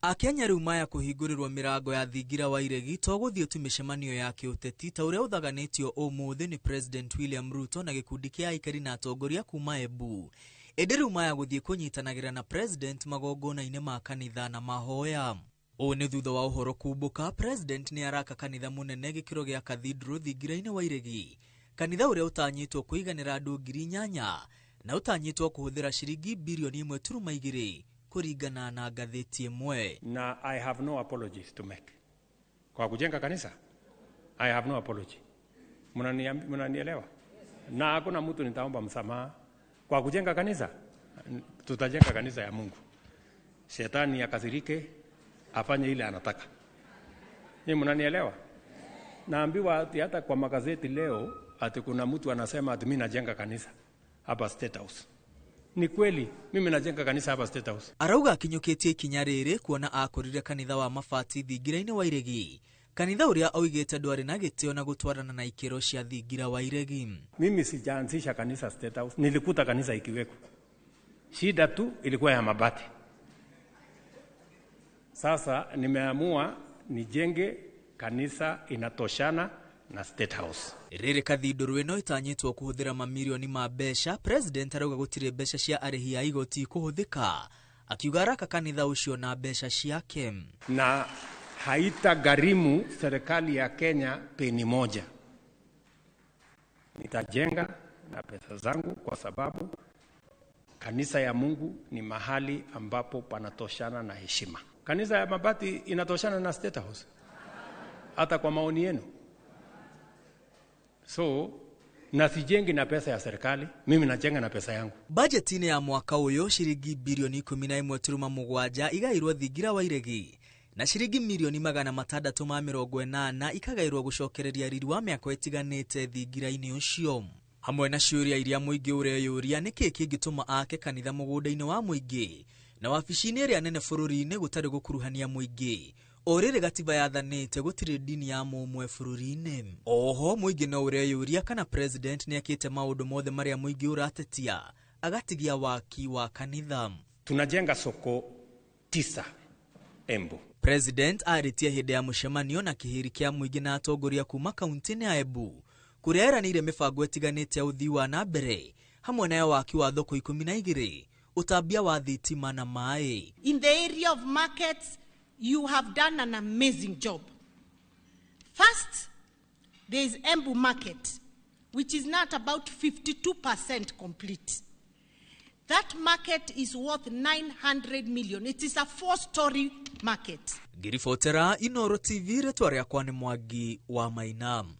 Akenya riu maya kuhingurirwo mirango ya thingira wa iregi to guthio tu micemanio ya kiuteti ta uria uthaganitio umuthi ni President William Ruto na gikundi kia aikari na atongoria kuma Embu. Indi riu maya guthie kunyitanagira na President magongona-ini ma kanitha na mahoya. O ni thutha wa uhoro kumbuka, President ni araka kanitha munene gikiro gia Cathedral thingira-ini wa iregi. Kanitha uria utanyitwo kuiganira andu 8,000 na utanyitwo kuhuthira ciringi bilioni 1.2 kuringana na gatheti imwe. Na I have no apologies to make. Kwa kujenga kanisa, I have no apology. Mnanielewa? Na hakuna mtu nitaomba msamaha. Kwa kujenga kanisa, tutajenga kanisa ya Mungu. Shetani akasirike, afanye ile anataka. Ni mnanielewa? Naambiwa hata kwa magazeti leo ati kuna mtu anasema ati mimi najenga kanisa hapa State House. Ni kweli mimi najenga kanisa hapa State House. Arauga akinyukitie ikinya riri kuona akorire kanitha wa mabati thingira-ini wa iregi. Kanitha uria oigite ndwari na gitio na gutwarana na ikero cia thingira wa iregi. Mimi sijaanzisha kanisa State House, nilikuta kanisa ikiweko. Shida tu ilikuwa ya mabati. Sasa nimeamua nijenge kanisa inatoshana na State House. Riri Cathedral ino itanyitwo kuhuthira mamilioni ma besha. President arauga gutire besha cia arihi ya igoti kuhuthika, akiuga araka kanitha ucio na besha ciake na haita gharimu serikali ya Kenya peni moja. Nitajenga na pesa zangu kwa sababu kanisa ya Mungu ni mahali ambapo panatoshana na heshima. Kanisa ya mabati inatoshana na State House hata kwa maoni yenu. So, nasijengi na pesa ya serikali, mimi najenga na pesa yangu. Budgetini ya mwaka uyo shiringi bilioni 11.7 igairwo thingira wa iregi na shiringi milioni 680 ikagairwo gucokereria riri wa miaka itiganite thingira-ini ucio. Hamwe na ciuria iria muingi ureyuria niki kingituma ake kanitha mugunda-ini wa muingi na wabici-ini iria nene bururi-ini gutari gukuruhania muingi. Orere gatiba yathanite gutire dini ya mumwe bururi-ini. Oho muingi no ureyuria kana President ni akite maundu mothe maria muingi uratetia agatigia waki wa kanitha. Tunajenga soko 9 Embu. President aritia hinde ya mucemanio na kihiri kia muingi na atongoria kuma kaunti-ini ya Embu kuria eranire mibango itiganite ya uthii wa na mbere hamwe na waki wa thoko 12, utambia wa thitima na mai. In the area of markets, you have done an amazing job. First, there is Embu Market, which is not about 52% complete. That market is worth 900 million. It is a 4-story market. Girifotera Inoro TV retware kwa ni Mwangi wa Mainam.